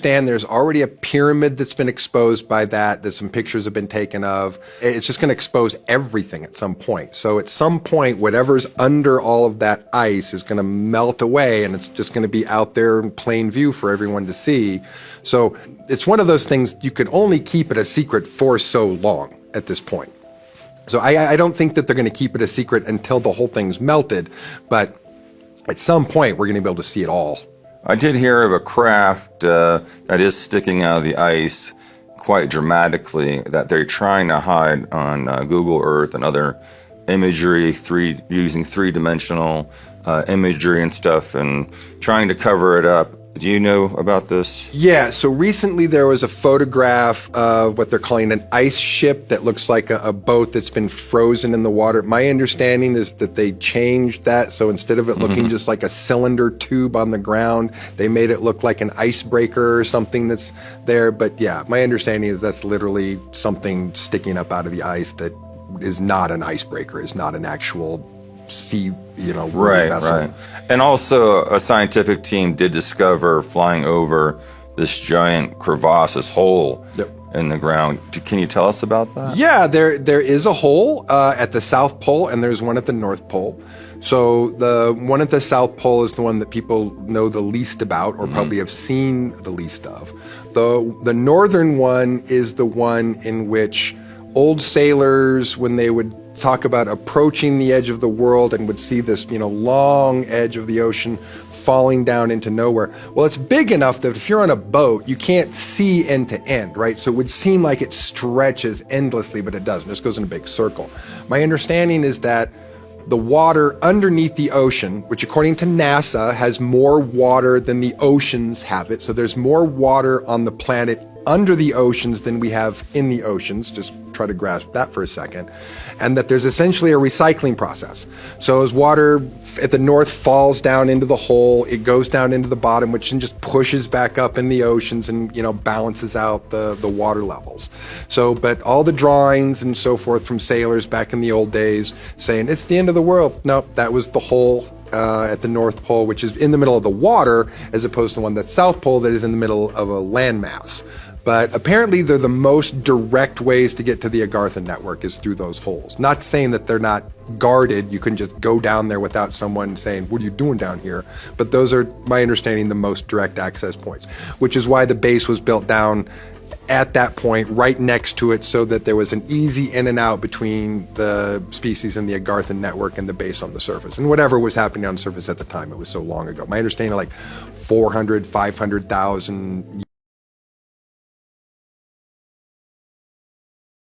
understand there's already a pyramid that's been exposed by that some pictures have been taken of. It's just going to expose everything at some point. So at some point, whatever's under all of that ice is going to melt away, and it's just going to be out there in plain view for everyone to see. So it's one of those things you could only keep it a secret for so long at this point. So I don't think that they're going to keep it a secret until the whole thing's melted, but at some point we're going to be able to see it all. I did hear of a craft that is sticking out of the ice quite dramatically that they're trying to hide on Google Earth and other imagery, using three-dimensional imagery and stuff, and trying to cover it up. Do you know about this? Yeah, so recently there was a photograph of what they're calling an ice ship that looks like a boat that's been frozen in the water. My understanding is that they changed that, so instead of it looking just like a cylinder tube on the ground, they made it look like an icebreaker or something that's there. But yeah, my understanding is that's literally something sticking up out of the ice that is not an icebreaker, is not an actual sea, vessel. Right. And also a scientific team did discover flying over this giant crevasse, this hole in the ground. Can you tell us about that? Yeah, there is a hole at the South Pole, and there's one at the North Pole. So the one at the South Pole is the one that people know the least about, or probably have seen the least of. The northern one is the one in which old sailors, when they would talk about approaching the edge of the world and would see this, long edge of the ocean falling down into nowhere. Well, it's big enough that if you're on a boat, you can't see end to end, right? So it would seem like it stretches endlessly, but it doesn't. It just goes in a big circle. My understanding is that the water underneath the ocean, which according to NASA has more water than the oceans have it. So there's more water on the planet under the oceans than we have in the oceans. Just try to grasp that for a second. And that there's essentially a recycling process. So as water at the north falls down into the hole, it goes down into the bottom, which then just pushes back up in the oceans and, balances out the water levels. So, but all the drawings and so forth from sailors back in the old days saying it's the end of the world. No, that was the hole at the North Pole, which is in the middle of the water, as opposed to the one that's South Pole that is in the middle of a landmass. But apparently they're the most direct ways to get to the Agartha network is through those holes. Not saying that they're not guarded. You can just go down there without someone saying, what are you doing down here? But those are, my understanding, the most direct access points, which is why the base was built down at that point, right next to it, so that there was an easy in and out between the species in the Agartha network and the base on the surface. And whatever was happening on the surface at the time, it was so long ago. My understanding, like 400, 500,000